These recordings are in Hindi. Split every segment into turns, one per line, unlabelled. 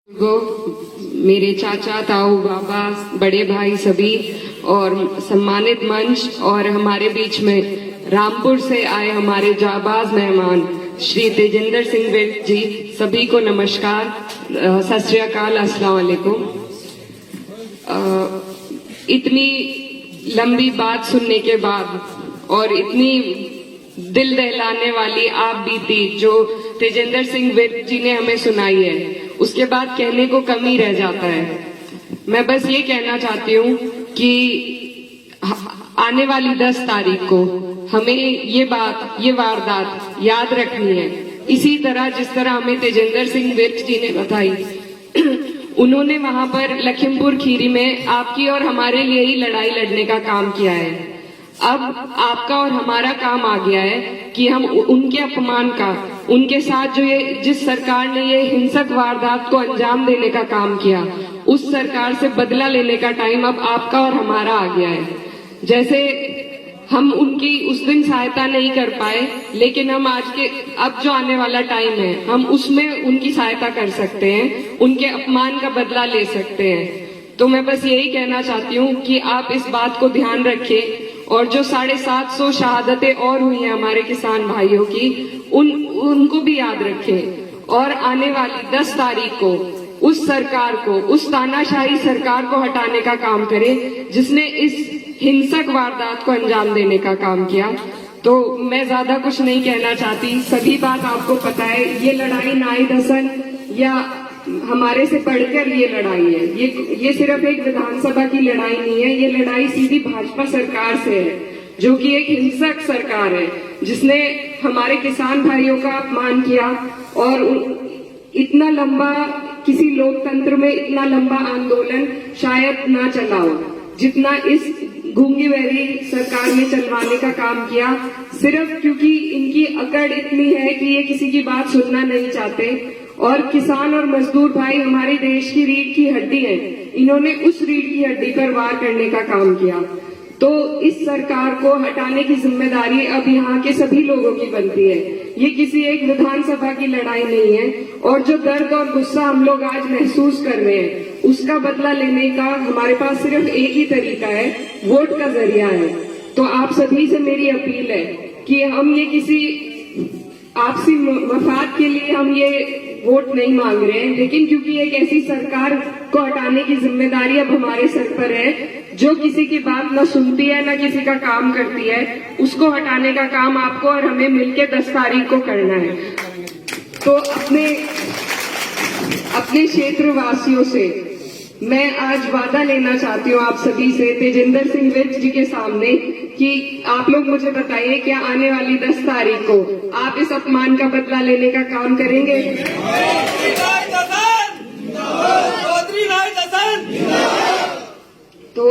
को मेरे चाचा, ताऊ, बाबा, बड़े भाई सभी और सम्मानित मंच और हमारे बीच में रामपुर से आए हमारे जाबाज मेहमान श्री तेजिंदर सिंह विर्क जी, सभी को नमस्कार, सत श्री अकाल, अस्सलाम वालेकुम। इतनी लंबी बात सुनने के बाद और इतनी दिल दहलाने वाली आप बीती जो तेजिंदर सिंह विर्क जी ने हमें सुनाई है, उसके बाद कहने को कम ही रह जाता है। मैं बस ये कहना चाहती हूँ कि आने वाली 10 तारीख को हमें ये वारदात याद रखनी है, इसी तरह जिस तरह हमें तेजिंदर सिंह विर्क जी ने बताई। उन्होंने वहां पर लखीमपुर खीरी में आपकी और हमारे लिए ही लड़ाई लड़ने का काम किया है। अब आपका और हमारा काम आ गया है कि हम उनके अपमान का, उनके साथ जो जिस सरकार ने ये हिंसक वारदात को अंजाम देने का काम किया, उस सरकार से बदला लेने का टाइम अब आपका और हमारा आ गया है। जैसे हम उनकी उस दिन सहायता नहीं कर पाए, लेकिन हम अब जो आने वाला टाइम है, हम उसमें उनकी सहायता कर सकते हैं, उनके अपमान का बदला ले सकते हैं। तो मैं बस यही कहना चाहती हूँ कि आप इस बात को ध्यान रखें और जो 750 शहादतें और हुई हैं हमारे किसान भाइयों की, उनको भी याद रखें और आने वाली 10 तारीख को उस सरकार को, उस तानाशाही सरकार को हटाने का काम करें जिसने इस हिंसक वारदात को अंजाम देने का काम किया। तो मैं ज्यादा कुछ नहीं कहना चाहती, सभी बात आपको पता है। ये लड़ाई नाहिद हसन या हमारे से बढ़कर ये लड़ाई है, ये सिर्फ एक विधानसभा की लड़ाई नहीं है, ये लड़ाई सीधी भाजपा सरकार से है, जो कि एक हिंसक सरकार है जिसने हमारे किसान भाइयों का अपमान किया और इतना लंबा, किसी लोकतंत्र में इतना लंबा आंदोलन शायद ना चला हो जितना इस गूंगी बहरी सरकार ने चलवाने का काम किया, सिर्फ क्योंकि इनकी अकड़ इतनी है कि ये किसी की बात सुनना नहीं चाहते। और किसान और मजदूर भाई हमारे देश की रीढ़ की हड्डी है, इन्होंने उस रीढ़ की हड्डी पर वार करने का काम किया। तो इस सरकार को हटाने की जिम्मेदारी अब यहाँ के सभी लोगों की बनती है, ये किसी एक विधानसभा की लड़ाई नहीं है। और जो दर्द और गुस्सा हम लोग आज महसूस कर रहे हैं, उसका बदला लेने का हमारे पास सिर्फ एक ही तरीका है, वोट का जरिया है। तो आप सभी से मेरी अपील है कि हम ये किसी आपसी मफाद के लिए हम ये वोट नहीं मांग रहे हैं, लेकिन क्योंकि एक ऐसी सरकार को हटाने की जिम्मेदारी अब हमारे सर पर है जो किसी की बात न सुनती है, न किसी का काम करती है, उसको हटाने का काम आपको और हमें मिलकर 10 तारीख को करना है। तो अपने क्षेत्र वासियों से मैं आज वादा लेना चाहती हूँ आप सभी से, तेजिंदर सिंह विर्क जी के सामने, कि आप लोग मुझे बताइए क्या आने वाली 10 तारीख को आप इस अपमान का बदला लेने का काम करेंगे? तो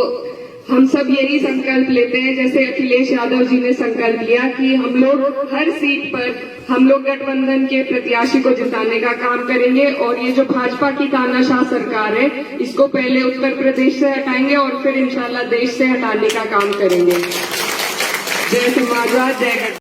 हम सब यही संकल्प लेते हैं, जैसे अखिलेश यादव जी ने संकल्प लिया कि हम लोग हर सीट पर हम लोग गठबंधन के प्रत्याशी को जिताने का काम करेंगे और ये जो भाजपा की तानाशाह सरकार है, इसको पहले उत्तर प्रदेश से हटाएंगे और फिर इंशाल्लाह देश से हटाने का काम करेंगे। जय समाजवाद, जय